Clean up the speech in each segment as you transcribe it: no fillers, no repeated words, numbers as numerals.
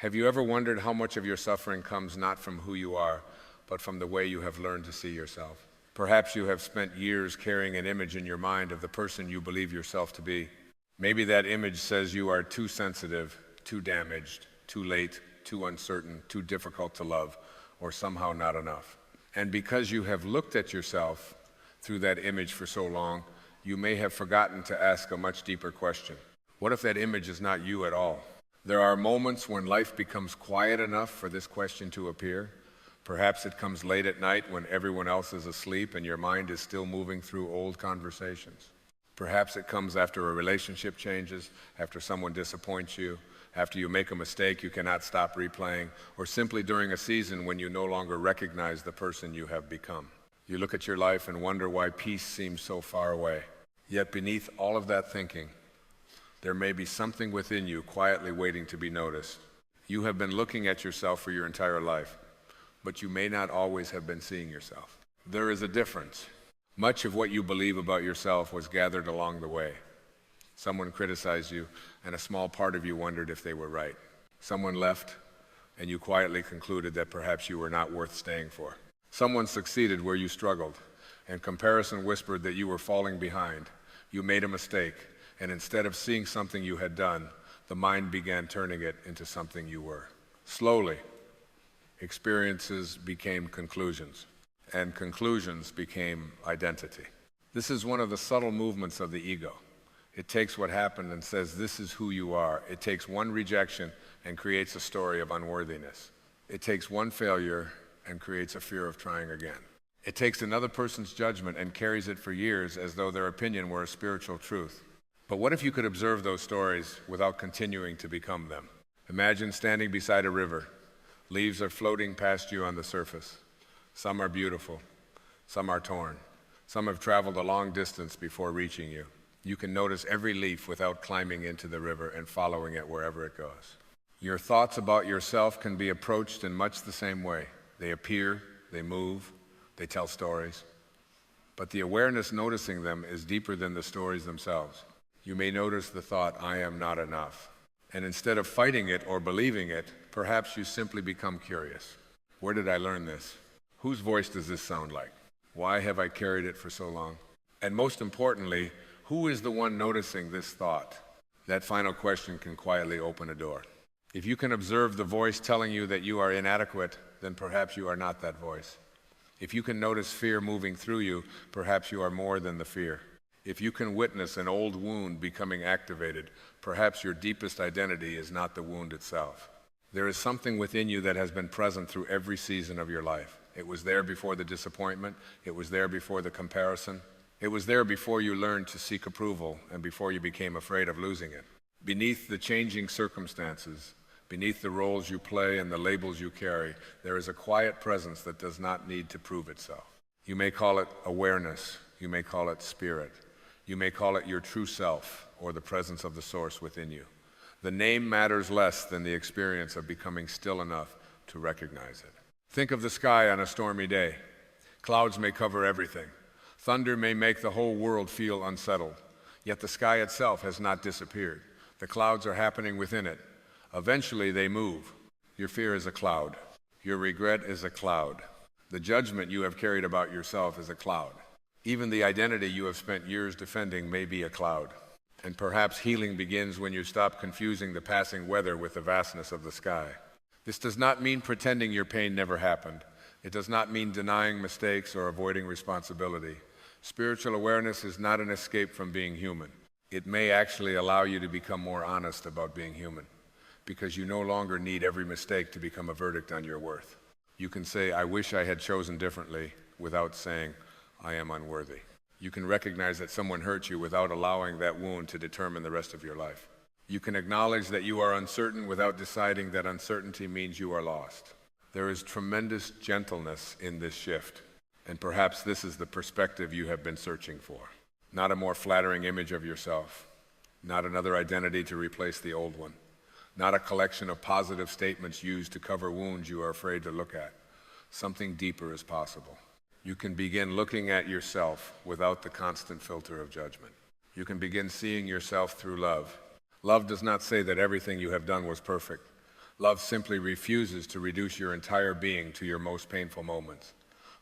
Have you ever wondered how much of your suffering comes not from who you are, but from the way you have learned to see yourself? Perhaps you have spent years carrying an image in your mind of the person you believe yourself to be. Maybe that image says you are too sensitive, too damaged, too late, too uncertain, too difficult to love, or somehow not enough. And because you have looked at yourself through that image for so long, you may have forgotten to ask a much deeper question. What if that image is not you at all? There are moments when life becomes quiet enough for this question to appear. Perhaps it comes late at night when everyone else is asleep and your mind is still moving through old conversations. Perhaps it comes after a relationship changes, after someone disappoints you, after you make a mistake you cannot stop replaying, or simply during a season when you no longer recognize the person you have become. You look at your life and wonder why peace seems so far away. Yet beneath all of that thinking, there may be something within you quietly waiting to be noticed. You have been looking at yourself for your entire life, but you may not always have been seeing yourself. There is a difference. Much of what you believe about yourself was gathered along the way. Someone criticized you, and a small part of you wondered if they were right. Someone left, and you quietly concluded that perhaps you were not worth staying for. Someone succeeded where you struggled, and comparison whispered that you were falling behind. You made a mistake, and instead of seeing something you had done, the mind began turning it into something you were. Slowly, experiences became conclusions, and conclusions became identity. This is one of the subtle movements of the ego. It takes what happened and says, this is who you are. It takes one rejection and creates a story of unworthiness. It takes one failure and creates a fear of trying again. It takes another person's judgment and carries it for years as though their opinion were a spiritual truth. But what if you could observe those stories without continuing to become them? Imagine standing beside a river. Leaves are floating past you on the surface. Some are beautiful, some are torn. Some have traveled a long distance before reaching you. You can notice every leaf without climbing into the river and following it wherever it goes. Your thoughts about yourself can be approached in much the same way. They appear, they move, they tell stories. But the awareness noticing them is deeper than the stories themselves. You may notice the thought, I am not enough. And instead of fighting it or believing it, perhaps you simply become curious. Where did I learn this? Whose voice does this sound like? Why have I carried it for so long? And most importantly, who is the one noticing this thought? That final question can quietly open a door. If you can observe the voice telling you that you are inadequate, then perhaps you are not that voice. If you can notice fear moving through you, perhaps you are more than the fear. If you can witness an old wound becoming activated, perhaps your deepest identity is not the wound itself. There is something within you that has been present through every season of your life. It was there before the disappointment. It was there before the comparison. It was there before you learned to seek approval and before you became afraid of losing it. Beneath the changing circumstances, beneath the roles you play and the labels you carry, there is a quiet presence that does not need to prove itself. You may call it awareness. You may call it spirit. You may call it your true self or the presence of the source within you. The name matters less than the experience of becoming still enough to recognize it. Think of the sky on a stormy day. Clouds may cover everything. Thunder may make the whole world feel unsettled. Yet the sky itself has not disappeared. The clouds are happening within it. Eventually they move. Your fear is a cloud. Your regret is a cloud. The judgment you have carried about yourself is a cloud. Even the identity you have spent years defending may be a cloud. And perhaps healing begins when you stop confusing the passing weather with the vastness of the sky. This does not mean pretending your pain never happened. It does not mean denying mistakes or avoiding responsibility. Spiritual awareness is not an escape from being human. It may actually allow you to become more honest about being human, because you no longer need every mistake to become a verdict on your worth. You can say, I wish I had chosen differently, without saying, I am unworthy. You can recognize that someone hurt you without allowing that wound to determine the rest of your life. You can acknowledge that you are uncertain without deciding that uncertainty means you are lost. There is tremendous gentleness in this shift, and perhaps this is the perspective you have been searching for. Not a more flattering image of yourself, not another identity to replace the old one, not a collection of positive statements used to cover wounds you are afraid to look at. Something deeper is possible. You can begin looking at yourself without the constant filter of judgment. You can begin seeing yourself through love. Love does not say that everything you have done was perfect. Love simply refuses to reduce your entire being to your most painful moments.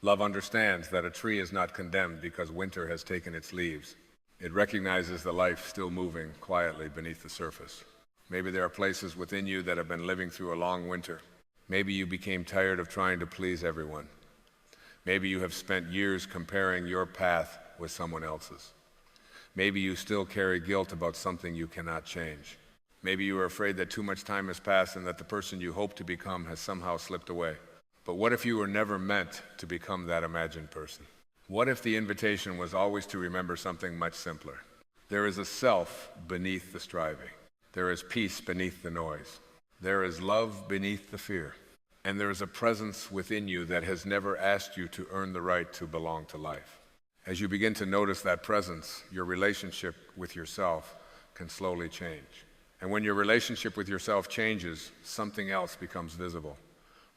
Love understands that a tree is not condemned because winter has taken its leaves. It recognizes the life still moving quietly beneath the surface. Maybe there are places within you that have been living through a long winter. Maybe you became tired of trying to please everyone. Maybe you have spent years comparing your path with someone else's. Maybe you still carry guilt about something you cannot change. Maybe you are afraid that too much time has passed and that the person you hope to become has somehow slipped away. But what if you were never meant to become that imagined person? What if the invitation was always to remember something much simpler? There is a self beneath the striving. There is peace beneath the noise. There is love beneath the fear. And there is a presence within you that has never asked you to earn the right to belong to life. As you begin to notice that presence, your relationship with yourself can slowly change. And when your relationship with yourself changes, something else becomes visible.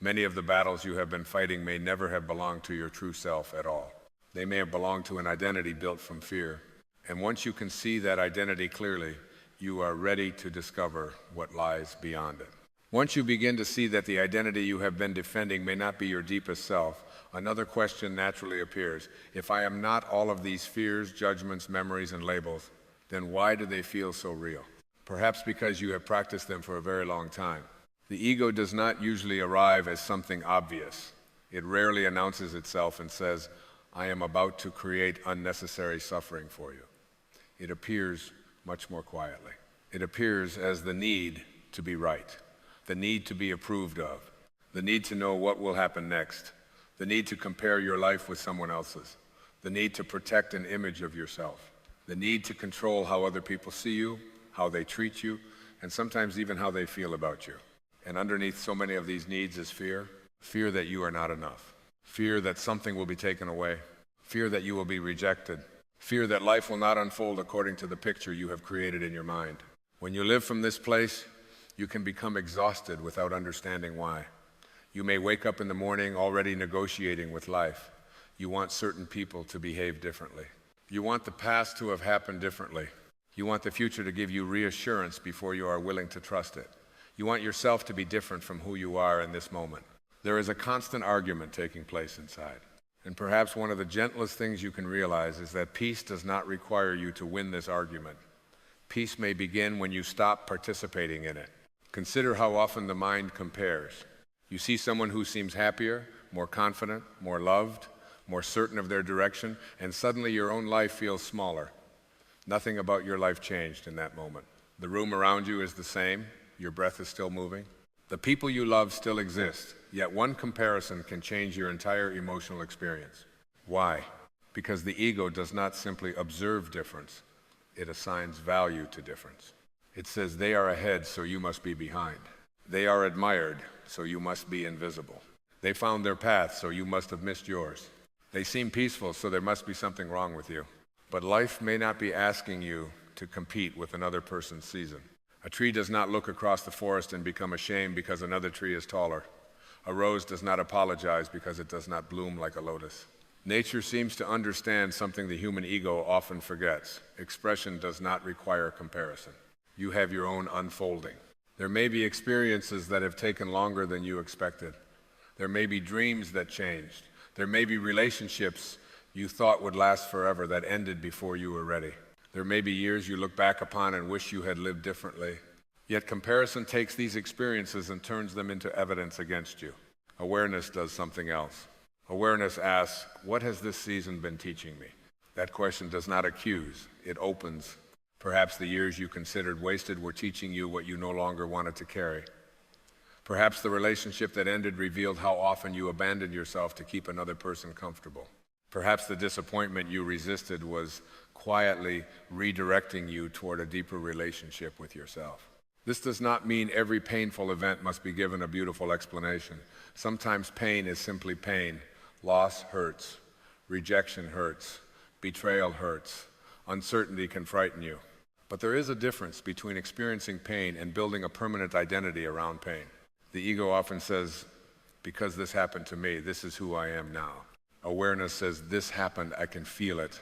Many of the battles you have been fighting may never have belonged to your true self at all. They may have belonged to an identity built from fear. And once you can see that identity clearly, you are ready to discover what lies beyond it. Once you begin to see that the identity you have been defending may not be your deepest self, another question naturally appears. If I am not all of these fears, judgments, memories, and labels, then why do they feel so real? Perhaps because you have practiced them for a very long time. The ego does not usually arrive as something obvious. It rarely announces itself and says, I am about to create unnecessary suffering for you. It appears much more quietly. It appears as the need to be right, the need to be approved of, the need to know what will happen next, the need to compare your life with someone else's, the need to protect an image of yourself, the need to control how other people see you, how they treat you, and sometimes even how they feel about you. And underneath so many of these needs is fear. Fear that you are not enough. Fear that something will be taken away. Fear that you will be rejected. Fear that life will not unfold according to the picture you have created in your mind. When you live from this place, you can become exhausted without understanding why. You may wake up in the morning already negotiating with life. You want certain people to behave differently. You want the past to have happened differently. You want the future to give you reassurance before you are willing to trust it. You want yourself to be different from who you are in this moment. There is a constant argument taking place inside. And perhaps one of the gentlest things you can realize is that peace does not require you to win this argument. Peace may begin when you stop participating in it. Consider how often the mind compares. You see someone who seems happier, more confident, more loved, more certain of their direction, and suddenly your own life feels smaller. Nothing about your life changed in that moment. The room around you is the same. Your breath is still moving. The people you love still exist, yet one comparison can change your entire emotional experience. Why? Because the ego does not simply observe difference. It assigns value to difference. It says they are ahead, so you must be behind. They are admired, so you must be invisible. They found their path, so you must have missed yours. They seem peaceful, so there must be something wrong with you. But life may not be asking you to compete with another person's season. A tree does not look across the forest and become ashamed because another tree is taller. A rose does not apologize because it does not bloom like a lotus. Nature seems to understand something the human ego often forgets. Expression does not require comparison. You have your own unfolding. There may be experiences that have taken longer than you expected. There may be dreams that changed. There may be relationships you thought would last forever that ended before you were ready. There may be years you look back upon and wish you had lived differently. Yet comparison takes these experiences and turns them into evidence against you. Awareness does something else. Awareness asks, what has this season been teaching me? That question does not accuse, it opens. Perhaps the years you considered wasted were teaching you what you no longer wanted to carry. Perhaps the relationship that ended revealed how often you abandoned yourself to keep another person comfortable. Perhaps the disappointment you resisted was quietly redirecting you toward a deeper relationship with yourself. This does not mean every painful event must be given a beautiful explanation. Sometimes pain is simply pain. Loss hurts. Rejection hurts. Betrayal hurts. Uncertainty can frighten you. But there is a difference between experiencing pain and building a permanent identity around pain. The ego often says, because this happened to me, this is who I am now. Awareness says, this happened, I can feel it,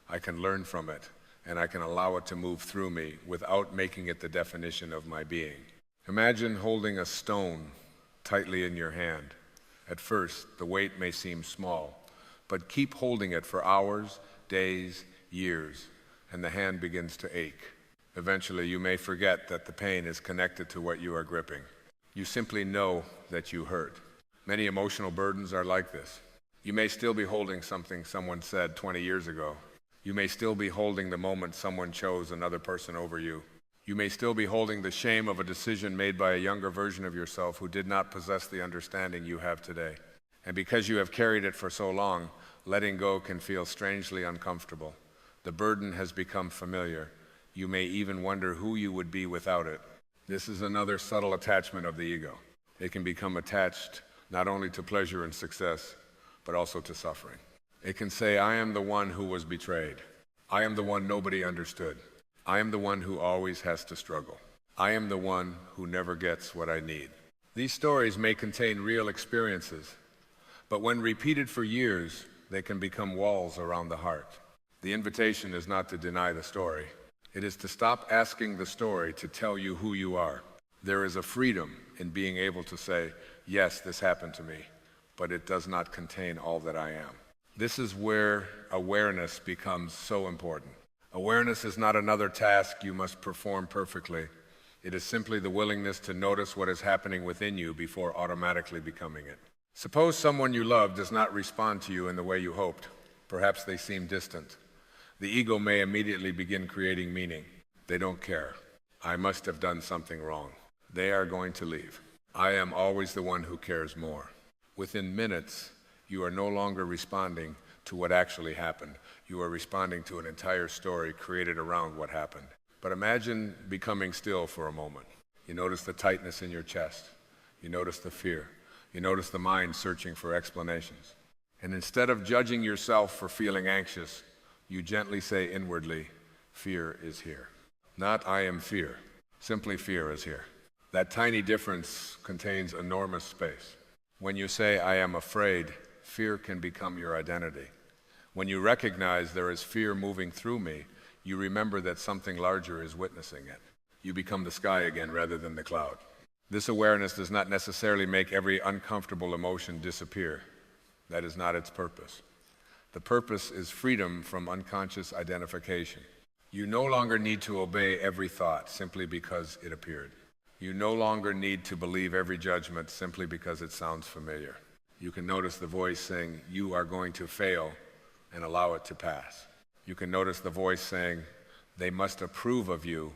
I can learn from it, and I can allow it to move through me without making it the definition of my being. Imagine holding a stone tightly in your hand. At first, the weight may seem small, but keep holding it for hours, days, years, and the hand begins to ache. Eventually, you may forget that the pain is connected to what you are gripping. You simply know that you hurt. Many emotional burdens are like this. You may still be holding something someone said 20 years ago. You may still be holding the moment someone chose another person over you. You may still be holding the shame of a decision made by a younger version of yourself who did not possess the understanding you have today. And because you have carried it for so long, letting go can feel strangely uncomfortable. The burden has become familiar. You may even wonder who you would be without it. This is another subtle attachment of the ego. It can become attached not only to pleasure and success, but also to suffering. It can say, I am the one who was betrayed. I am the one nobody understood. I am the one who always has to struggle. I am the one who never gets what I need. These stories may contain real experiences, but when repeated for years, they can become walls around the heart. The invitation is not to deny the story. It is to stop asking the story to tell you who you are. There is a freedom in being able to say, yes, this happened to me, but it does not contain all that I am. This is where awareness becomes so important. Awareness is not another task you must perform perfectly. It is simply the willingness to notice what is happening within you before automatically becoming it. Suppose someone you love does not respond to you in the way you hoped. Perhaps they seem distant. The ego may immediately begin creating meaning. They don't care. I must have done something wrong. They are going to leave. I am always the one who cares more. Within minutes, you are no longer responding to what actually happened. You are responding to an entire story created around what happened. But imagine becoming still for a moment. You notice the tightness in your chest. You notice the fear. You notice the mind searching for explanations. And instead of judging yourself for feeling anxious, you gently say inwardly, fear is here. Not I am fear. Simply fear is here. That tiny difference contains enormous space. When you say I am afraid, fear can become your identity. When you recognize there is fear moving through me, you remember that something larger is witnessing it. You become the sky again rather than the cloud. This awareness does not necessarily make every uncomfortable emotion disappear. That is not its purpose. The purpose is freedom from unconscious identification. You no longer need to obey every thought simply because it appeared. You no longer need to believe every judgment simply because it sounds familiar. You can notice the voice saying, you are going to fail, and allow it to pass. You can notice the voice saying, they must approve of you,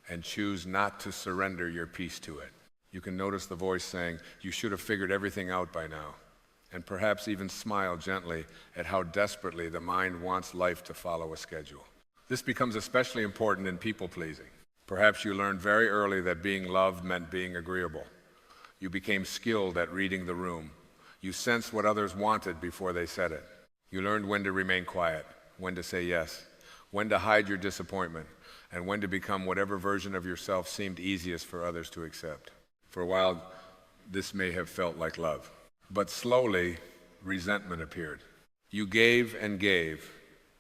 and choose not to surrender your peace to it. You can notice the voice saying, you should have figured everything out by now, and perhaps even smile gently at how desperately the mind wants life to follow a schedule. This becomes especially important in people-pleasing. Perhaps you learned very early that being loved meant being agreeable. You became skilled at reading the room. You sensed what others wanted before they said it. You learned when to remain quiet, when to say yes, when to hide your disappointment, and when to become whatever version of yourself seemed easiest for others to accept. For a while, this may have felt like love. But slowly, resentment appeared. You gave and gave,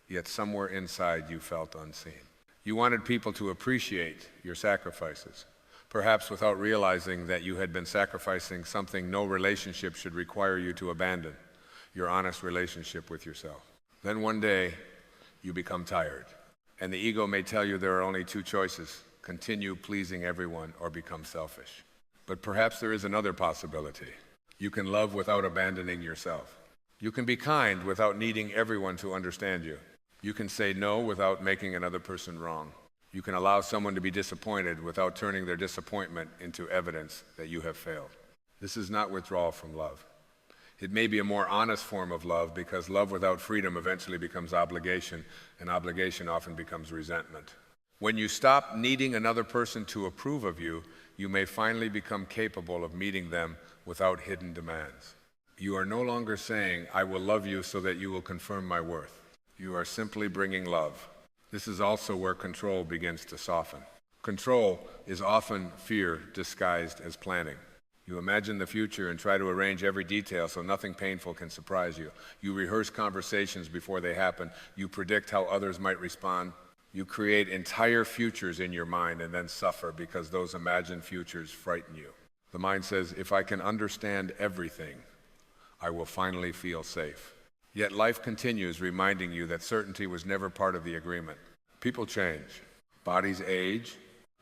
yet somewhere inside you felt unseen. You wanted people to appreciate your sacrifices, perhaps without realizing that you had been sacrificing something no relationship should require you to abandon, your honest relationship with yourself. Then one day, you become tired, and the ego may tell you there are only two choices: continue pleasing everyone or become selfish. But perhaps there is another possibility. You can love without abandoning yourself. You can be kind without needing everyone to understand you. You can say no without making another person wrong. You can allow someone to be disappointed without turning their disappointment into evidence that you have failed. This is not withdrawal from love. It may be a more honest form of love, because love without freedom eventually becomes obligation, and obligation often becomes resentment. When you stop needing another person to approve of you, you may finally become capable of meeting them without hidden demands. You are no longer saying, I will love you so that you will confirm my worth. You are simply bringing love. This is also where control begins to soften. Control is often fear disguised as planning. You imagine the future and try to arrange every detail so nothing painful can surprise you. You rehearse conversations before they happen. You predict how others might respond. You create entire futures in your mind and then suffer because those imagined futures frighten you. The mind says, if I can understand everything, I will finally feel safe. Yet life continues reminding you that certainty was never part of the agreement. People change, bodies age,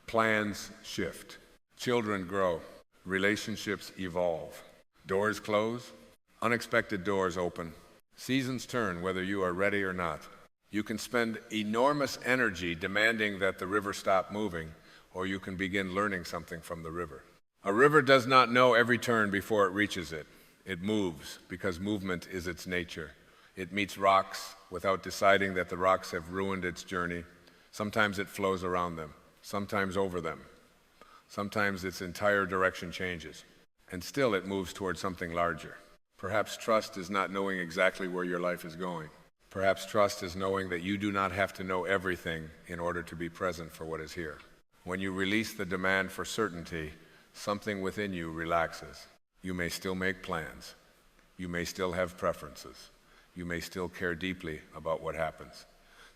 plans shift, children grow, relationships evolve, doors close, unexpected doors open, seasons turn whether you are ready or not. You can spend enormous energy demanding that the river stop moving, or you can begin learning something from the river. A river does not know every turn before it reaches it. It moves because movement is its nature. It meets rocks without deciding that the rocks have ruined its journey. Sometimes it flows around them, sometimes over them. Sometimes its entire direction changes, and still it moves towards something larger. Perhaps trust is not knowing exactly where your life is going. Perhaps trust is knowing that you do not have to know everything in order to be present for what is here. When you release the demand for certainty, something within you relaxes. You may still make plans. You may still have preferences. You may still care deeply about what happens.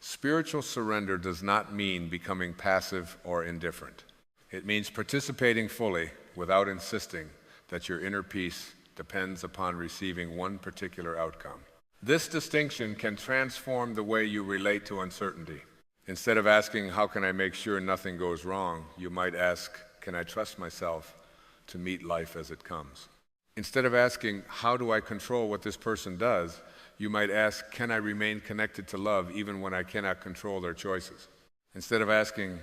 Spiritual surrender does not mean becoming passive or indifferent. It means participating fully without insisting that your inner peace depends upon receiving one particular outcome. This distinction can transform the way you relate to uncertainty. Instead of asking, how can I make sure nothing goes wrong, you might ask, can I trust myself to meet life as it comes? Instead of asking, how do I control what this person does, you might ask, can I remain connected to love even when I cannot control their choices? Instead of asking,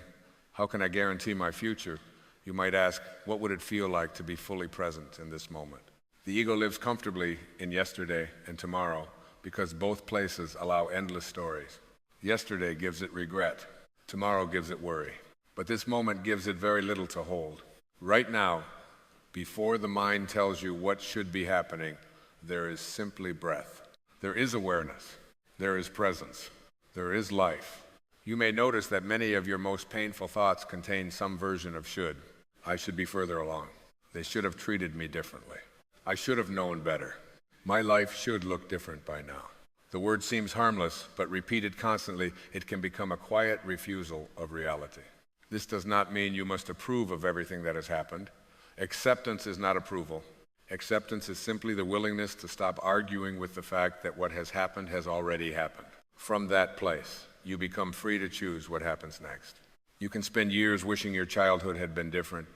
how can I guarantee my future, you might ask, what would it feel like to be fully present in this moment? The ego lives comfortably in yesterday and tomorrow because both places allow endless stories. Yesterday gives it regret. Tomorrow gives it worry. But this moment gives it very little to hold. Right now, before the mind tells you what should be happening, there is simply breath. There is awareness. There is presence. There is life. You may notice that many of your most painful thoughts contain some version of should. I should be further along. They should have treated me differently. I should have known better. My life should look different by now. The word seems harmless, but repeated constantly, it can become a quiet refusal of reality. This does not mean you must approve of everything that has happened. Acceptance is not approval. Acceptance is simply the willingness to stop arguing with the fact that what has happened has already happened. From that place, you become free to choose what happens next. You can spend years wishing your childhood had been different,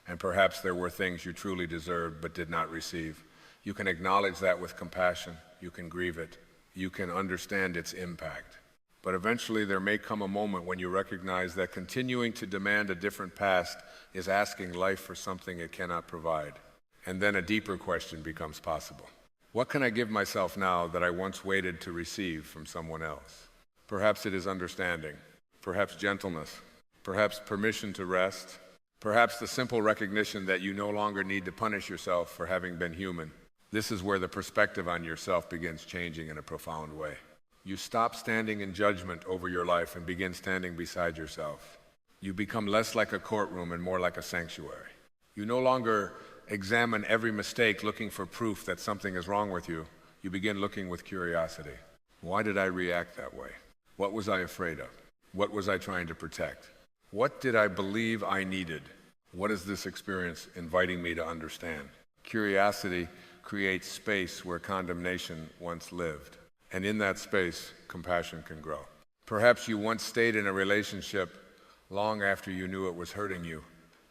and perhaps there were things you truly deserved but did not receive. You can acknowledge that with compassion. You can grieve it. You can understand its impact. But eventually there may come a moment when you recognize that continuing to demand a different past is asking life for something it cannot provide. And then a deeper question becomes possible. What can I give myself now that I once waited to receive from someone else? Perhaps it is understanding, perhaps gentleness, perhaps permission to rest, perhaps the simple recognition that you no longer need to punish yourself for having been human. This is where the perspective on yourself begins changing in a profound way. You stop standing in judgment over your life and begin standing beside yourself. You become less like a courtroom and more like a sanctuary. You no longer examine every mistake looking for proof that something is wrong with you. You begin looking with curiosity. Why did I react that way? What was I afraid of? What was I trying to protect? What did I believe I needed? What is this experience inviting me to understand? Curiosity creates space where condemnation once lived. And in that space, compassion can grow. Perhaps you once stayed in a relationship long after you knew it was hurting you.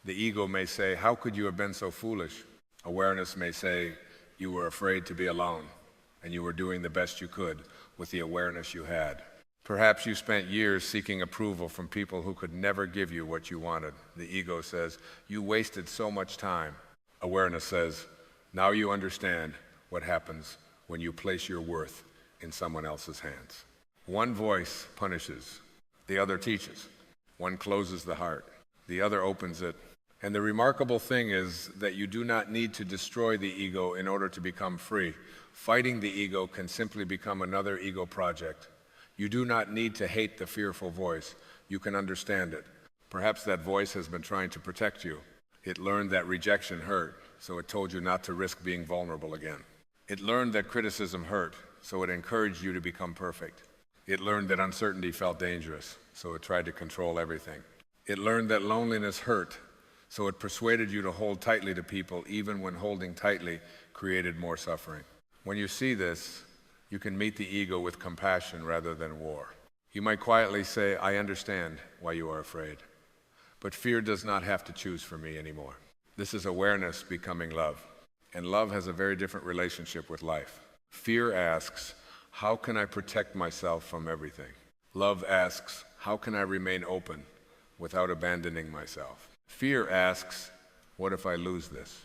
The ego may say, how could you have been so foolish? Awareness may say, you were afraid to be alone, and you were doing the best you could with the awareness you had. Perhaps you spent years seeking approval from people who could never give you what you wanted. The ego says, you wasted so much time. Awareness says, now you understand what happens when you place your worth in someone else's hands. One voice punishes, the other teaches. One closes the heart, the other opens it. And the remarkable thing is that you do not need to destroy the ego in order to become free. Fighting the ego can simply become another ego project. You do not need to hate the fearful voice. You can understand it. Perhaps that voice has been trying to protect you. It learned that rejection hurt, so it told you not to risk being vulnerable again. It learned that criticism hurt, so it encouraged you to become perfect. It learned that uncertainty felt dangerous, so it tried to control everything. It learned that loneliness hurt, so it persuaded you to hold tightly to people even when holding tightly created more suffering. When you see this, you can meet the ego with compassion rather than war. You might quietly say, I understand why you are afraid, but fear does not have to choose for me anymore. This is awareness becoming love, and love has a very different relationship with life. Fear asks, how can I protect myself from everything? Love asks, how can I remain open without abandoning myself? Fear asks, what if I lose this?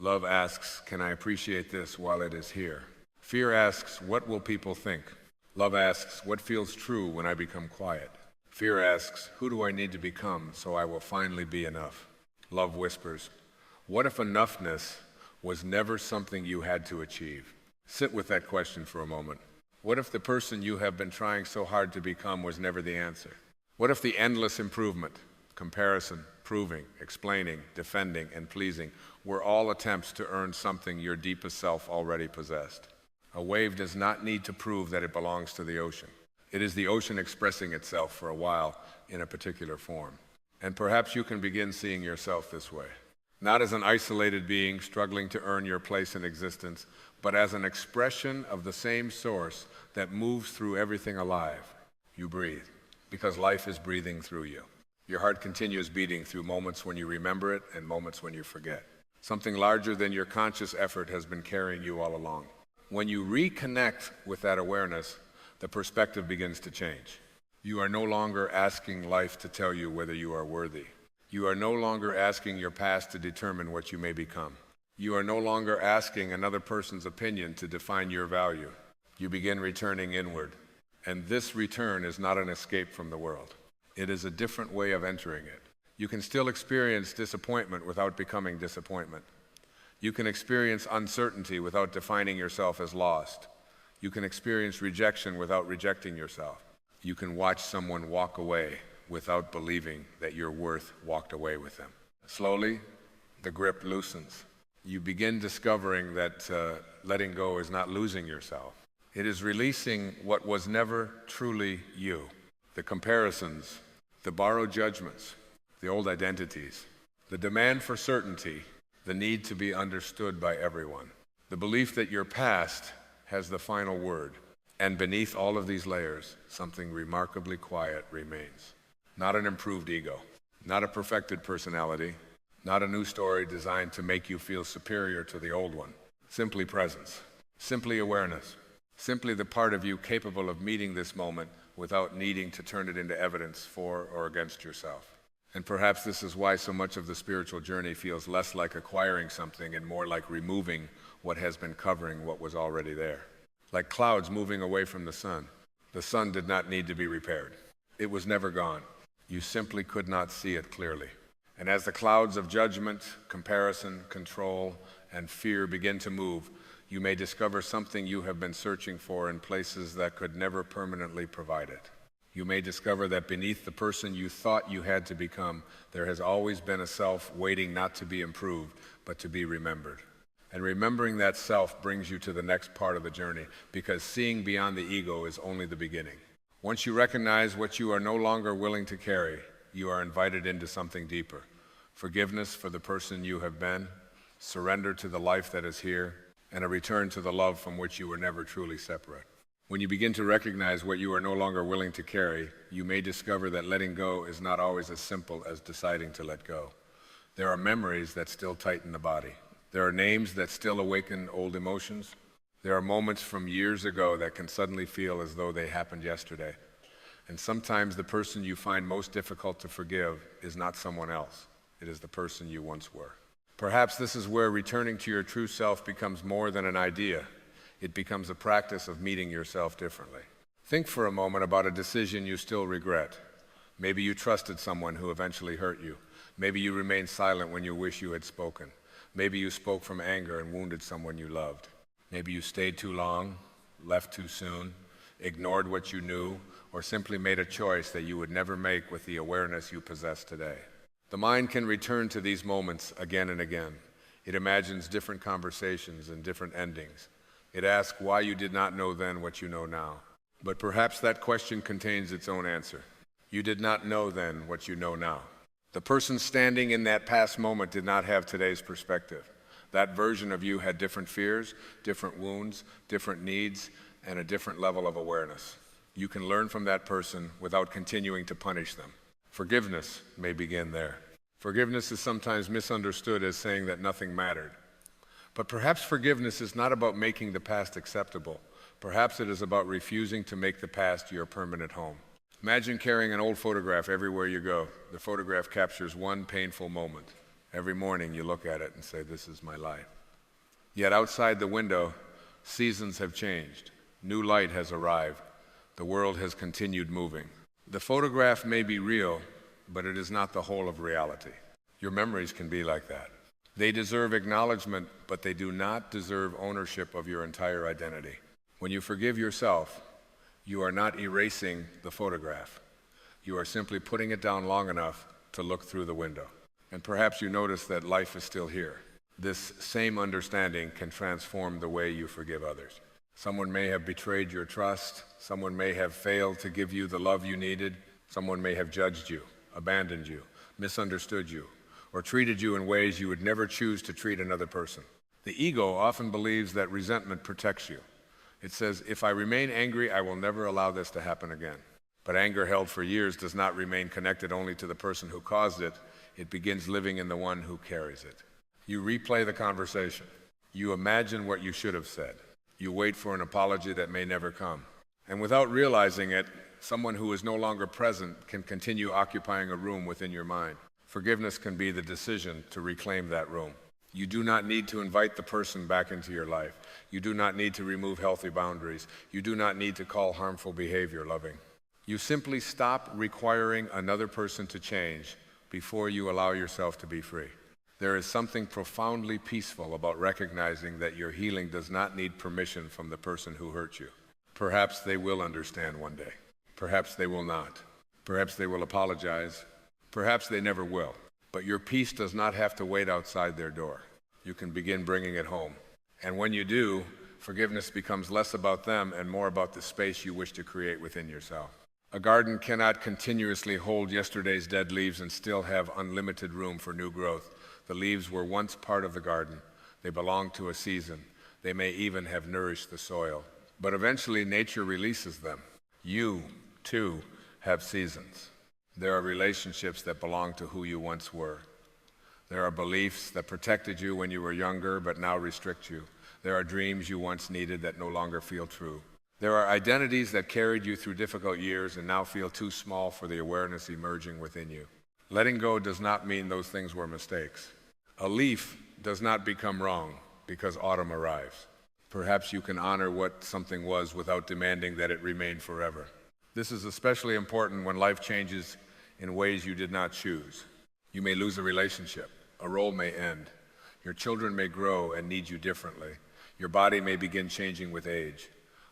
Love asks, can I appreciate this while it is here? Fear asks, what will people think? Love asks, what feels true when I become quiet? Fear asks, who do I need to become so I will finally be enough? Love whispers, what if enoughness was never something you had to achieve? Sit with that question for a moment. What if the person you have been trying so hard to become was never the answer? What if the endless improvement, comparison, proving, explaining, defending, and pleasing were all attempts to earn something your deepest self already possessed? A wave does not need to prove that it belongs to the ocean. It is the ocean expressing itself for a while in a particular form. And perhaps you can begin seeing yourself this way. Not as an isolated being struggling to earn your place in existence, but as an expression of the same source that moves through everything alive. You breathe, because life is breathing through you. Your heart continues beating through moments when you remember it and moments when you forget. Something larger than your conscious effort has been carrying you all along. When you reconnect with that awareness, the perspective begins to change. You are no longer asking life to tell you whether you are worthy. You are no longer asking your past to determine what you may become. You are no longer asking another person's opinion to define your value. You begin returning inward. And this return is not an escape from the world. It is a different way of entering it. You can still experience disappointment without becoming disappointment. You can experience uncertainty without defining yourself as lost. You can experience rejection without rejecting yourself. You can watch someone walk away without believing that your worth walked away with them. Slowly, the grip loosens. You begin discovering that letting go is not losing yourself. It is releasing what was never truly you. The comparisons, the borrowed judgments, the old identities, the demand for certainty, the need to be understood by everyone, the belief that your past has the final word, and beneath all of these layers, something remarkably quiet remains. Not an improved ego, not a perfected personality, not a new story designed to make you feel superior to the old one. Simply presence, simply awareness, simply the part of you capable of meeting this moment without needing to turn it into evidence for or against yourself. And perhaps this is why so much of the spiritual journey feels less like acquiring something and more like removing what has been covering what was already there. Like clouds moving away from the sun did not need to be repaired. It was never gone. You simply could not see it clearly. And as the clouds of judgment, comparison, control, and fear begin to move, you may discover something you have been searching for in places that could never permanently provide it. You may discover that beneath the person you thought you had to become, there has always been a self waiting not to be improved, but to be remembered. And remembering that self brings you to the next part of the journey, because seeing beyond the ego is only the beginning. Once you recognize what you are no longer willing to carry, you are invited into something deeper. Forgiveness for the person you have been, surrender to the life that is here, and a return to the love from which you were never truly separate. When you begin to recognize what you are no longer willing to carry, you may discover that letting go is not always as simple as deciding to let go. There are memories that still tighten the body. There are names that still awaken old emotions. There are moments from years ago that can suddenly feel as though they happened yesterday. And sometimes the person you find most difficult to forgive is not someone else. It is the person you once were. Perhaps this is where returning to your true self becomes more than an idea. It becomes a practice of meeting yourself differently. Think for a moment about a decision you still regret. Maybe you trusted someone who eventually hurt you. Maybe you remained silent when you wish you had spoken. Maybe you spoke from anger and wounded someone you loved. Maybe you stayed too long, left too soon, ignored what you knew, or simply made a choice that you would never make with the awareness you possess today. The mind can return to these moments again and again. It imagines different conversations and different endings. It asks why you did not know then what you know now. But perhaps that question contains its own answer. You did not know then what you know now. The person standing in that past moment did not have today's perspective. That version of you had different fears, different wounds, different needs, and a different level of awareness. You can learn from that person without continuing to punish them. Forgiveness may begin there. Forgiveness is sometimes misunderstood as saying that nothing mattered. But perhaps forgiveness is not about making the past acceptable. Perhaps it is about refusing to make the past your permanent home. Imagine carrying an old photograph everywhere you go. The photograph captures one painful moment. Every morning you look at it and say, "This is my life." Yet outside the window, seasons have changed. New light has arrived. The world has continued moving. The photograph may be real, but it is not the whole of reality. Your memories can be like that. They deserve acknowledgement, but they do not deserve ownership of your entire identity. When you forgive yourself, you are not erasing the photograph. You are simply putting it down long enough to look through the window. And perhaps you notice that life is still here. This same understanding can transform the way you forgive others. Someone may have betrayed your trust. Someone may have failed to give you the love you needed. Someone may have judged you, abandoned you, misunderstood you, or treated you in ways you would never choose to treat another person. The ego often believes that resentment protects you. It says, "If I remain angry, I will never allow this to happen again." But anger held for years does not remain connected only to the person who caused it. It begins living in the one who carries it. You replay the conversation. You imagine what you should have said. You wait for an apology that may never come. And without realizing it, someone who is no longer present can continue occupying a room within your mind. Forgiveness can be the decision to reclaim that room. You do not need to invite the person back into your life. You do not need to remove healthy boundaries. You do not need to call harmful behavior loving. You simply stop requiring another person to change before you allow yourself to be free. There is something profoundly peaceful about recognizing that your healing does not need permission from the person who hurt you. Perhaps they will understand one day. Perhaps they will not. Perhaps they will apologize. Perhaps they never will. But your peace does not have to wait outside their door. You can begin bringing it home. And when you do, forgiveness becomes less about them and more about the space you wish to create within yourself. A garden cannot continuously hold yesterday's dead leaves and still have unlimited room for new growth. The leaves were once part of the garden. They belonged to a season. They may even have nourished the soil. But eventually nature releases them. You, too, have seasons. There are relationships that belong to who you once were. There are beliefs that protected you when you were younger but now restrict you. There are dreams you once needed that no longer feel true. There are identities that carried you through difficult years and now feel too small for the awareness emerging within you. Letting go does not mean those things were mistakes. A leaf does not become wrong because autumn arrives. Perhaps you can honor what something was without demanding that it remain forever. This is especially important when life changes in ways you did not choose. You may lose a relationship. A role may end. Your children may grow and need you differently. Your body may begin changing with age.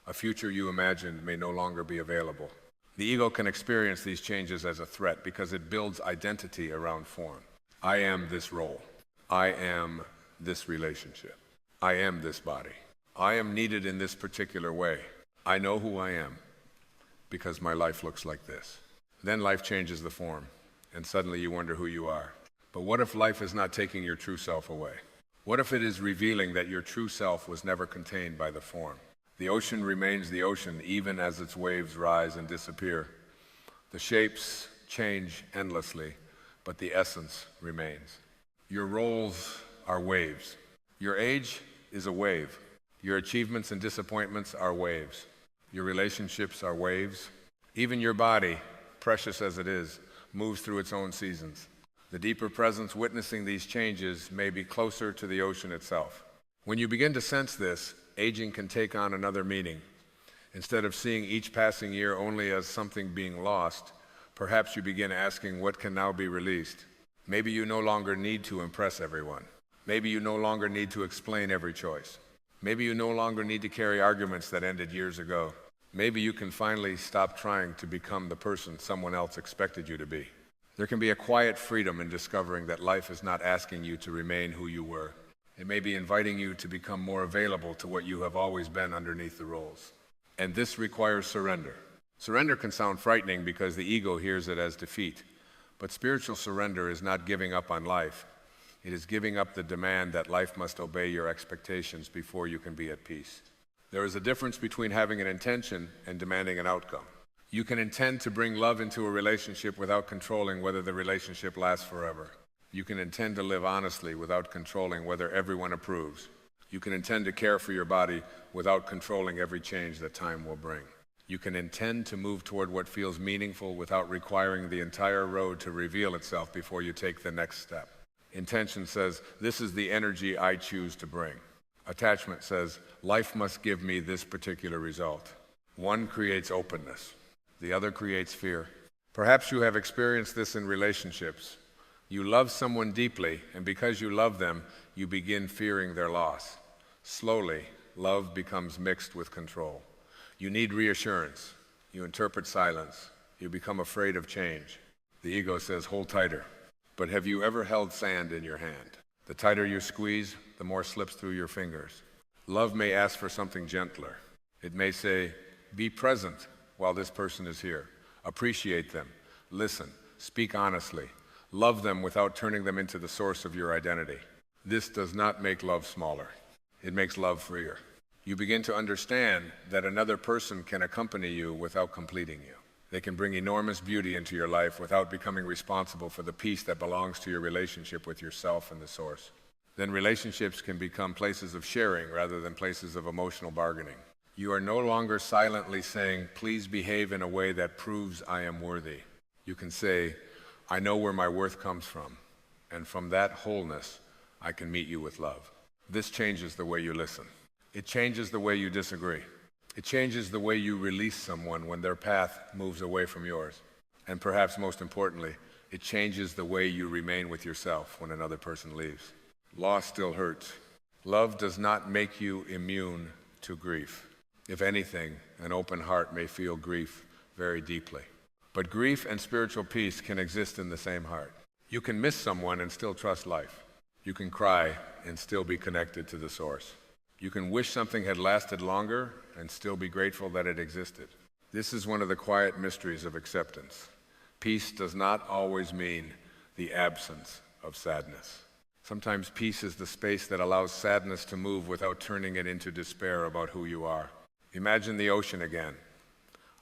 A future you imagined may no longer be available. The ego can experience these changes as a threat because it builds identity around form. I am this role. I am this relationship. I am this body. I am needed in this particular way. I know who I am because my life looks like this. Then life changes the form, and suddenly you wonder who you are. But what if life is not taking your true self away? What if it is revealing that your true self was never contained by the form? The ocean remains the ocean even as its waves rise and disappear. The shapes change endlessly, but the essence remains. Your roles are waves. Your age is a wave. Your achievements and disappointments are waves. Your relationships are waves. Even your body, precious as it is, moves through its own seasons. The deeper presence witnessing these changes may be closer to the ocean itself. When you begin to sense this, aging can take on another meaning. Instead of seeing each passing year only as something being lost, perhaps you begin asking what can now be released. Maybe you no longer need to impress everyone. Maybe you no longer need to explain every choice. Maybe you no longer need to carry arguments that ended years ago. Maybe you can finally stop trying to become the person someone else expected you to be. There can be a quiet freedom in discovering that life is not asking you to remain who you were. It may be inviting you to become more available to what you have always been underneath the roles. And this requires surrender. Surrender can sound frightening because the ego hears it as defeat. But spiritual surrender is not giving up on life. It is giving up the demand that life must obey your expectations before you can be at peace. There is a difference between having an intention and demanding an outcome. You can intend to bring love into a relationship without controlling whether the relationship lasts forever. You can intend to live honestly without controlling whether everyone approves. You can intend to care for your body without controlling every change that time will bring. You can intend to move toward what feels meaningful without requiring the entire road to reveal itself before you take the next step. Intention says, this is the energy I choose to bring. Attachment says, life must give me this particular result. One creates openness. The other creates fear. Perhaps you have experienced this in relationships. You love someone deeply, and because you love them, you begin fearing their loss. Slowly, love becomes mixed with control. You need reassurance. You interpret silence. You become afraid of change. The ego says, hold tighter. But have you ever held sand in your hand? The tighter you squeeze, the more slips through your fingers. Love may ask for something gentler. It may say, be present while this person is here. Appreciate them. Listen. Speak honestly. Love them without turning them into the source of your identity. This does not make love smaller. It makes love freer. You begin to understand that another person can accompany you without completing you. They can bring enormous beauty into your life without becoming responsible for the peace that belongs to your relationship with yourself and the source. Then relationships can become places of sharing rather than places of emotional bargaining. You are no longer silently saying, please behave in a way that proves I am worthy. You can say, I know where my worth comes from, and from that wholeness, I can meet you with love. This changes the way you listen. It changes the way you disagree. It changes the way you release someone when their path moves away from yours. And perhaps most importantly, it changes the way you remain with yourself when another person leaves. Loss still hurts. Love does not make you immune to grief. If anything, an open heart may feel grief very deeply. But grief and spiritual peace can exist in the same heart. You can miss someone and still trust life. You can cry and still be connected to the source. You can wish something had lasted longer and still be grateful that it existed. This is one of the quiet mysteries of acceptance. Peace does not always mean the absence of sadness. Sometimes peace is the space that allows sadness to move without turning it into despair about who you are. Imagine the ocean again.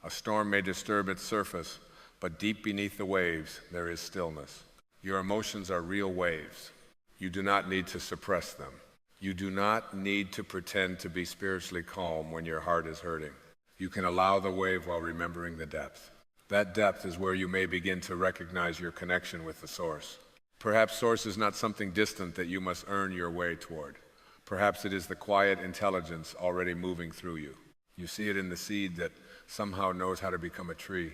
A storm may disturb its surface, but deep beneath the waves, there is stillness. Your emotions are real waves. You do not need to suppress them. You do not need to pretend to be spiritually calm when your heart is hurting. You can allow the wave while remembering the depth. That depth is where you may begin to recognize your connection with the source. Perhaps source is not something distant that you must earn your way toward. Perhaps it is the quiet intelligence already moving through you. You see it in the seed that somehow knows how to become a tree.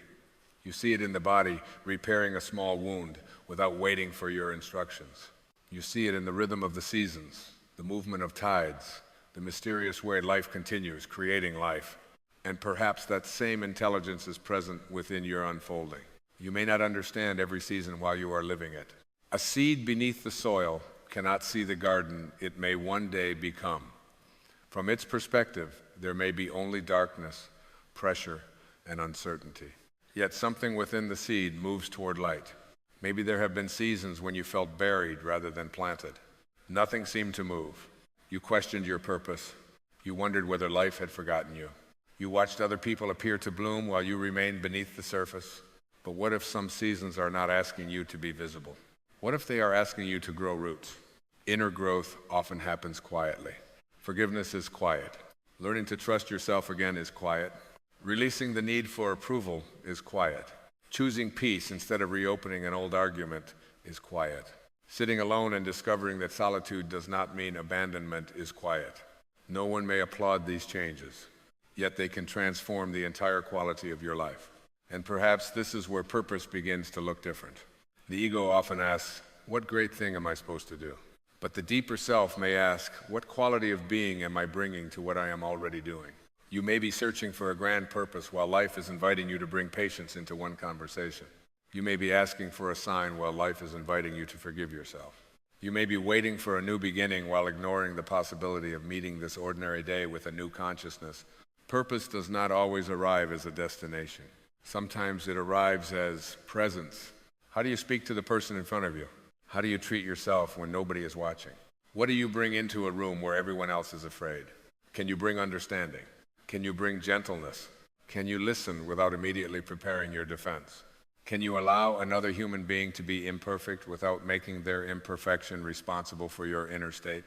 You see it in the body repairing a small wound without waiting for your instructions. You see it in the rhythm of the seasons, the movement of tides, the mysterious way life continues, creating life. And perhaps that same intelligence is present within your unfolding. You may not understand every season while you are living it. A seed beneath the soil cannot see the garden it may one day become. From its perspective, there may be only darkness, pressure, and uncertainty. Yet something within the seed moves toward light. Maybe there have been seasons when you felt buried rather than planted. Nothing seemed to move. You questioned your purpose. You wondered whether life had forgotten you. You watched other people appear to bloom while you remained beneath the surface. But what if some seasons are not asking you to be visible? What if they are asking you to grow roots? Inner growth often happens quietly. Forgiveness is quiet. Learning to trust yourself again is quiet. Releasing the need for approval is quiet. Choosing peace instead of reopening an old argument is quiet. Sitting alone and discovering that solitude does not mean abandonment is quiet. No one may applaud these changes, yet they can transform the entire quality of your life. And perhaps this is where purpose begins to look different. The ego often asks, what great thing am I supposed to do? But the deeper self may ask, what quality of being am I bringing to what I am already doing? You may be searching for a grand purpose while life is inviting you to bring patience into one conversation. You may be asking for a sign while life is inviting you to forgive yourself. You may be waiting for a new beginning while ignoring the possibility of meeting this ordinary day with a new consciousness, Purpose does not always arrive as a destination. Sometimes it arrives as presence. How do you speak to the person in front of you? How do you treat yourself when nobody is watching? What do you bring into a room where everyone else is afraid? Can you bring understanding? Can you bring gentleness? Can you listen without immediately preparing your defense? Can you allow another human being to be imperfect without making their imperfection responsible for your inner state?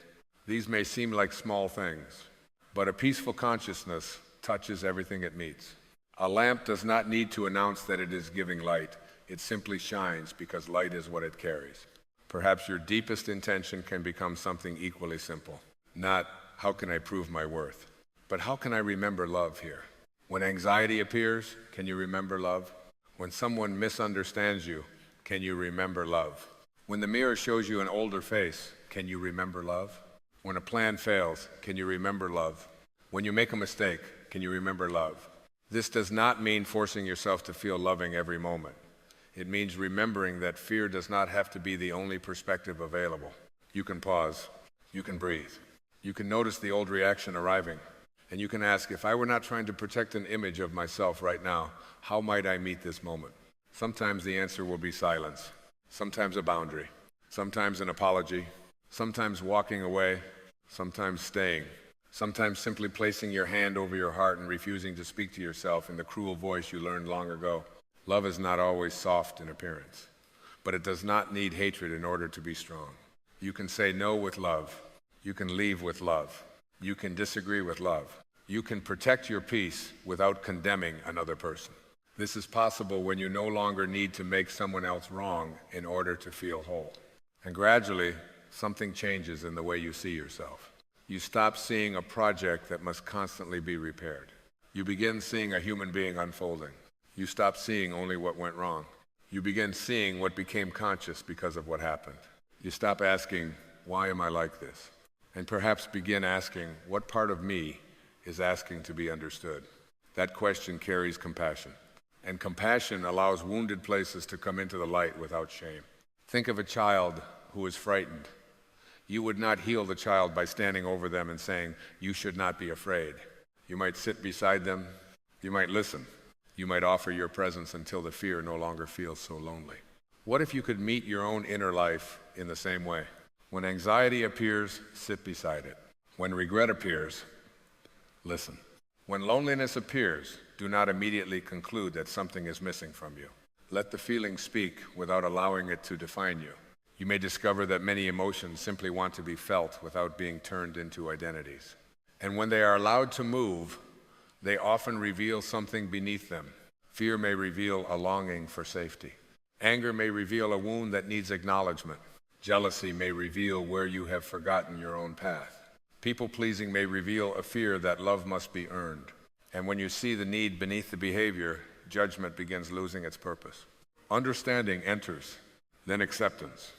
These may seem like small things, but a peaceful consciousness touches everything it meets. A lamp does not need to announce that it is giving light. It simply shines because light is what it carries. Perhaps your deepest intention can become something equally simple. Not, how can I prove my worth? But how can I remember love here? When anxiety appears, can you remember love? When someone misunderstands you, can you remember love? When the mirror shows you an older face, can you remember love? When a plan fails, can you remember love? When you make a mistake, can you remember love? This does not mean forcing yourself to feel loving every moment. It means remembering that fear does not have to be the only perspective available. You can pause. You can breathe. You can notice the old reaction arriving. And you can ask, if I were not trying to protect an image of myself right now, how might I meet this moment? Sometimes the answer will be silence. Sometimes a boundary. Sometimes an apology. Sometimes walking away. Sometimes staying. Sometimes simply placing your hand over your heart and refusing to speak to yourself in the cruel voice you learned long ago. Love is not always soft in appearance, but it does not need hatred in order to be strong. You can say no with love. You can leave with love. You can disagree with love. You can protect your peace without condemning another person. This is possible when you no longer need to make someone else wrong in order to feel whole. And gradually, something changes in the way you see yourself. You stop seeing a project that must constantly be repaired. You begin seeing a human being unfolding. You stop seeing only what went wrong. You begin seeing what became conscious because of what happened. You stop asking, why am I like this? And perhaps begin asking, what part of me is asking to be understood? That question carries compassion. And compassion allows wounded places to come into the light without shame. Think of a child who is frightened. You would not heal the child by standing over them and saying, you should not be afraid. You might sit beside them. You might listen. You might offer your presence until the fear no longer feels so lonely. What if you could meet your own inner life in the same way? When anxiety appears, sit beside it. When regret appears, listen. When loneliness appears, do not immediately conclude that something is missing from you. Let the feeling speak without allowing it to define you. You may discover that many emotions simply want to be felt without being turned into identities. And when they are allowed to move, they often reveal something beneath them. Fear may reveal a longing for safety. Anger may reveal a wound that needs acknowledgement. Jealousy may reveal where you have forgotten your own path. People-pleasing may reveal a fear that love must be earned. And when you see the need beneath the behavior, judgment begins losing its purpose. Understanding enters, then acceptance,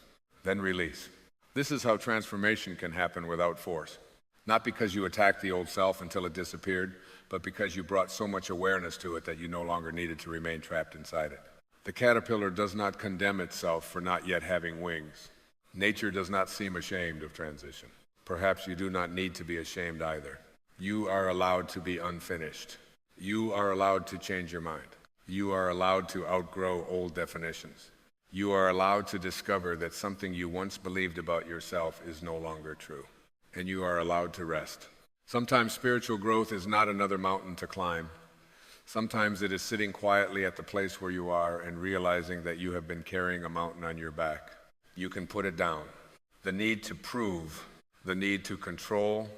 then release. This is how transformation can happen without force. Not because you attacked the old self until it disappeared, but because you brought so much awareness to it that you no longer needed to remain trapped inside it. The caterpillar does not condemn itself for not yet having wings. Nature does not seem ashamed of transition. Perhaps you do not need to be ashamed either. You are allowed to be unfinished. You are allowed to change your mind. You are allowed to outgrow old definitions. You are allowed to discover that something you once believed about yourself is no longer true. And you are allowed to rest. Sometimes spiritual growth is not another mountain to climb. Sometimes it is sitting quietly at the place where you are and realizing that you have been carrying a mountain on your back. You can put it down. The need to prove, the need to control,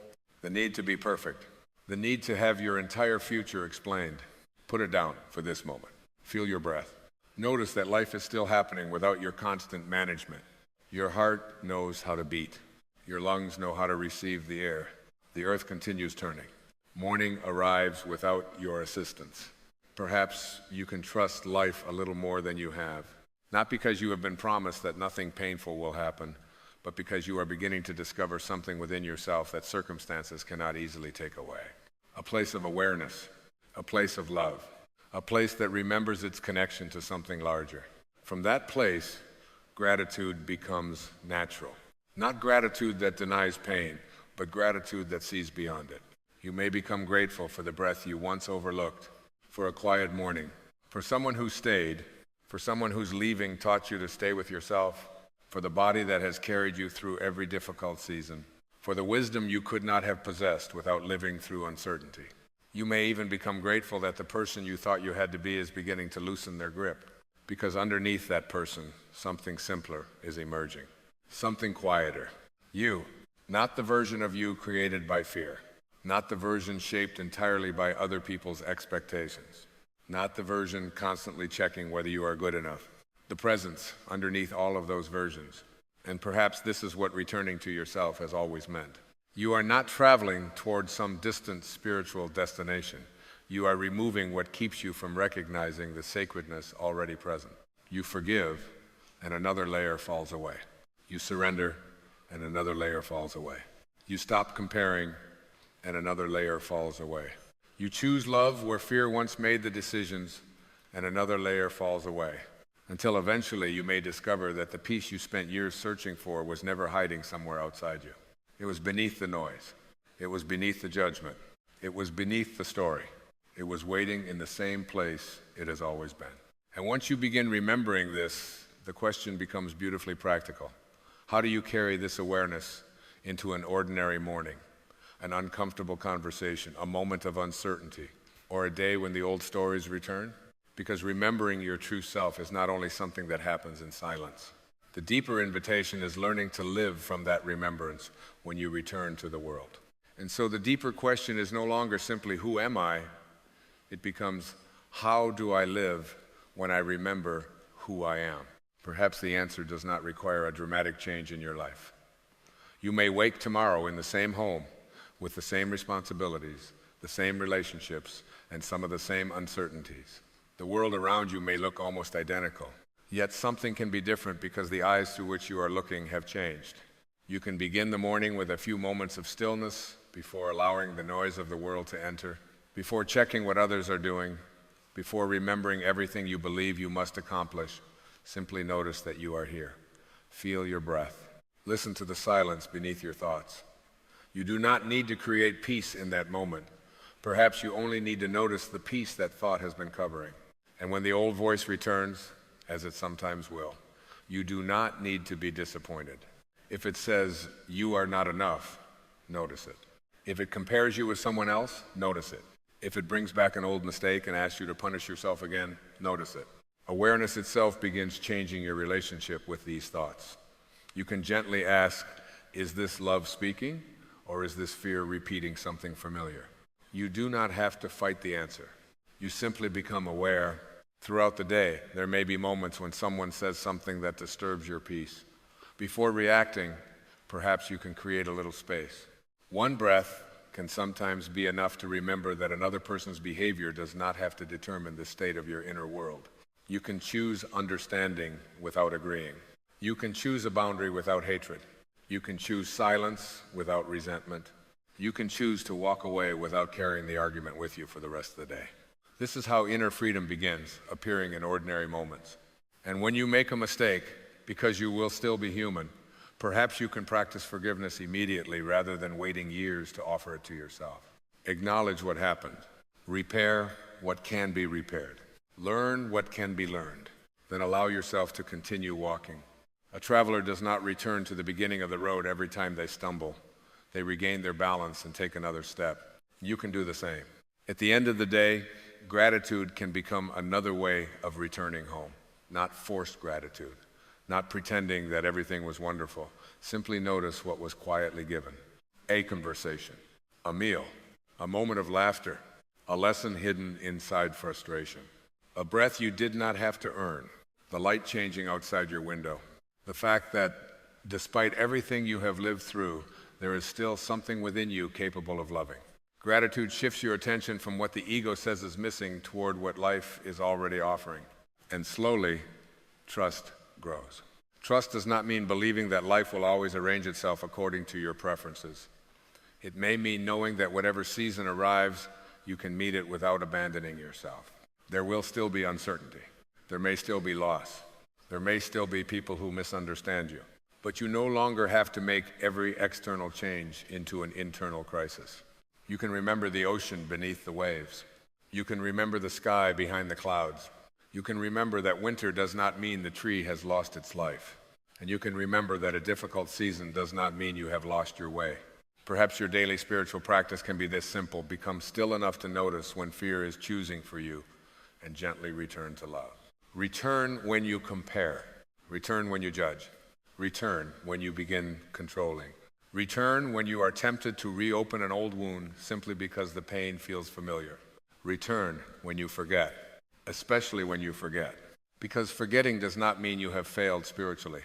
the need to be perfect, the need to have your entire future explained. Put it down for this moment. Feel your breath. Notice that life is still happening without your constant management. Your heart knows how to beat. Your lungs know how to receive the air. The earth continues turning. Morning arrives without your assistance. Perhaps you can trust life a little more than you have. Not because you have been promised that nothing painful will happen, but because you are beginning to discover something within yourself that circumstances cannot easily take away. A place of awareness, a place of love, a place that remembers its connection to something larger. From that place, gratitude becomes natural. Not gratitude that denies pain, but gratitude that sees beyond it. You may become grateful for the breath you once overlooked, for a quiet morning, for someone who stayed, for someone whose leaving taught you to stay with yourself, for the body that has carried you through every difficult season, for the wisdom you could not have possessed without living through uncertainty. You may even become grateful that the person you thought you had to be is beginning to loosen their grip, because underneath that person, something simpler is emerging, something quieter. You, not the version of you created by fear, not the version shaped entirely by other people's expectations, not the version constantly checking whether you are good enough. The presence underneath all of those versions. And perhaps this is what returning to yourself has always meant. You are not traveling toward some distant spiritual destination. You are removing what keeps you from recognizing the sacredness already present. You forgive, and another layer falls away. You surrender, and another layer falls away. You stop comparing, and another layer falls away. You choose love where fear once made the decisions, and another layer falls away, until eventually you may discover that the peace you spent years searching for was never hiding somewhere outside you. It was beneath the noise. It was beneath the judgment. It was beneath the story. It was waiting in the same place it has always been. And once you begin remembering this, the question becomes beautifully practical. How do you carry this awareness into an ordinary morning, an uncomfortable conversation, a moment of uncertainty, or a day when the old stories return? Because remembering your true self is not only something that happens in silence. The deeper invitation is learning to live from that remembrance when you return to the world. And so the deeper question is no longer simply, who am I? It becomes, how do I live when I remember who I am? Perhaps the answer does not require a dramatic change in your life. You may wake tomorrow in the same home with the same responsibilities, the same relationships, and some of the same uncertainties. The world around you may look almost identical, yet something can be different because the eyes through which you are looking have changed. You can begin the morning with a few moments of stillness before allowing the noise of the world to enter, before checking what others are doing, before remembering everything you believe you must accomplish. Simply notice that you are here. Feel your breath. Listen to the silence beneath your thoughts. You do not need to create peace in that moment. Perhaps you only need to notice the peace that thought has been covering. And when the old voice returns, as it sometimes will, you do not need to be disappointed. If it says you are not enough, notice it. If it compares you with someone else, notice it. If it brings back an old mistake and asks you to punish yourself again, notice it. Awareness itself begins changing your relationship with these thoughts. You can gently ask, is this love speaking, or is this fear repeating something familiar? You do not have to fight the answer. You simply become aware. Throughout the day, there may be moments when someone says something that disturbs your peace. Before reacting, perhaps you can create a little space. One breath can sometimes be enough to remember that another person's behavior does not have to determine the state of your inner world. You can choose understanding without agreeing. You can choose a boundary without hatred. You can choose silence without resentment. You can choose to walk away without carrying the argument with you for the rest of the day. This is how inner freedom begins, appearing in ordinary moments. And when you make a mistake, because you will still be human, perhaps you can practice forgiveness immediately rather than waiting years to offer it to yourself. Acknowledge what happened. Repair what can be repaired. Learn what can be learned. Then allow yourself to continue walking. A traveler does not return to the beginning of the road every time they stumble. They regain their balance and take another step. You can do the same. At the end of the day, gratitude can become another way of returning home. Not forced gratitude. Not pretending that everything was wonderful. Simply notice what was quietly given. A conversation, a meal, a moment of laughter, a lesson hidden inside frustration. A breath you did not have to earn, the light changing outside your window. The fact that despite everything you have lived through, there is still something within you capable of loving. Gratitude shifts your attention from what the ego says is missing toward what life is already offering. And slowly, trust grows. Trust does not mean believing that life will always arrange itself according to your preferences. It may mean knowing that whatever season arrives, you can meet it without abandoning yourself. There will still be uncertainty. There may still be loss. There may still be people who misunderstand you. But you no longer have to make every external change into an internal crisis. You can remember the ocean beneath the waves. You can remember the sky behind the clouds. You can remember that winter does not mean the tree has lost its life. And you can remember that a difficult season does not mean you have lost your way. Perhaps your daily spiritual practice can be this simple: become still enough to notice when fear is choosing for you and gently return to love. Return when you compare. Return when you judge. Return when you begin controlling. Return when you are tempted to reopen an old wound simply because the pain feels familiar. Return when you forget, especially when you forget. Because forgetting does not mean you have failed spiritually.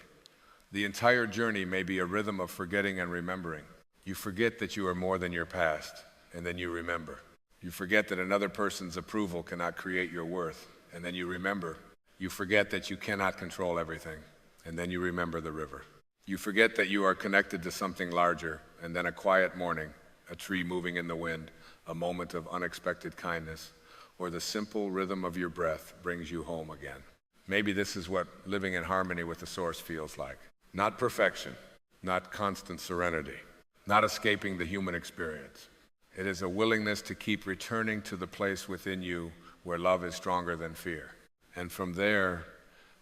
The entire journey may be a rhythm of forgetting and remembering. You forget that you are more than your past, and then you remember. You forget that another person's approval cannot create your worth, and then you remember. You forget that you cannot control everything, and then you remember the river. You forget that you are connected to something larger, and then a quiet morning, a tree moving in the wind, a moment of unexpected kindness, or the simple rhythm of your breath brings you home again. Maybe this is what living in harmony with the source feels like. Not perfection, not constant serenity, not escaping the human experience. It is a willingness to keep returning to the place within you where love is stronger than fear. And from there,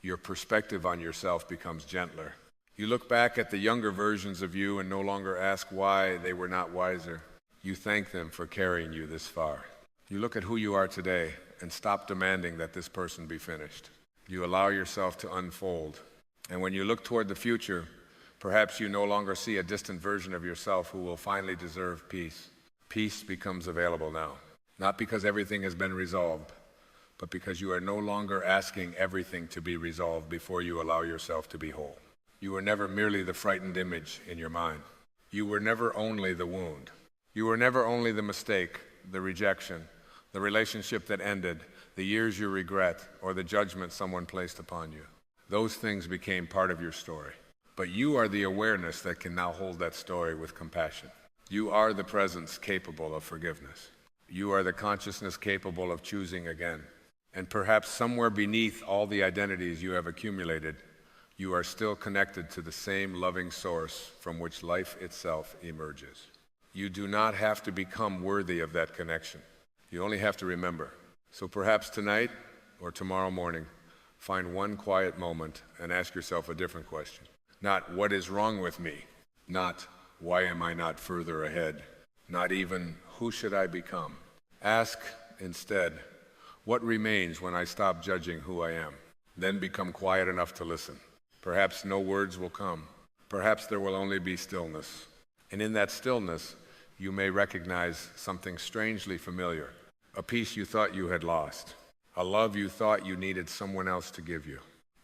your perspective on yourself becomes gentler. You look back at the younger versions of you and no longer ask why they were not wiser. You thank them for carrying you this far. You look at who you are today and stop demanding that this person be finished. You allow yourself to unfold. And when you look toward the future, perhaps you no longer see a distant version of yourself who will finally deserve peace. Peace becomes available now, not because everything has been resolved, but because you are no longer asking everything to be resolved before you allow yourself to be whole. You were never merely the frightened image in your mind. You were never only the wound. You were never only the mistake, the rejection, the relationship that ended, the years you regret, or the judgment someone placed upon you. Those things became part of your story. But you are the awareness that can now hold that story with compassion. You are the presence capable of forgiveness. You are the consciousness capable of choosing again. And perhaps somewhere beneath all the identities you have accumulated, you are still connected to the same loving source from which life itself emerges. You do not have to become worthy of that connection. You only have to remember. So perhaps tonight or tomorrow morning, find one quiet moment and ask yourself a different question. Not what is wrong with me, not why am I not further ahead, not even who should I become. Ask instead, what remains when I stop judging who I am? Then become quiet enough to listen. Perhaps no words will come. Perhaps there will only be stillness. And in that stillness, you may recognize something strangely familiar, a peace you thought you had lost, a love you thought you needed someone else to give you,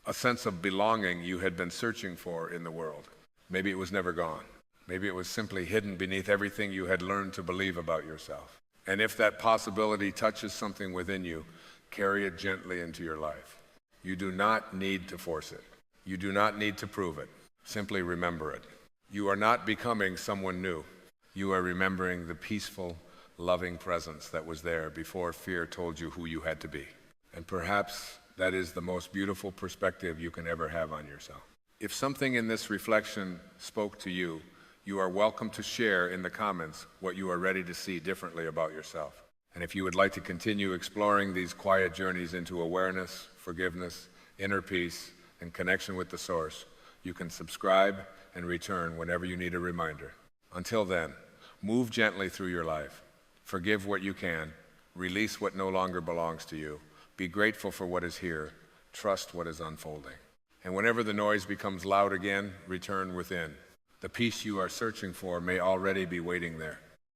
a sense of belonging you had been searching for in the world. Maybe it was never gone. Maybe it was simply hidden beneath everything you had learned to believe about yourself. And if that possibility touches something within you, carry it gently into your life. You do not need to force it. You do not need to prove it. Simply remember it. You are not becoming someone new. You are remembering the peaceful, loving presence that was there before fear told you who you had to be. And perhaps that is the most beautiful perspective you can ever have on yourself. If something in this reflection spoke to you, you are welcome to share in the comments what you are ready to see differently about yourself. And if you would like to continue exploring these quiet journeys into awareness, forgiveness, inner peace, and connection with the source, you can subscribe and return whenever you need a reminder. Until then, move gently through your life. Forgive what you can. Release what no longer belongs to you. Be grateful for what is here. Trust what is unfolding. And whenever the noise becomes loud again, return within. The peace you are searching for may already be waiting there.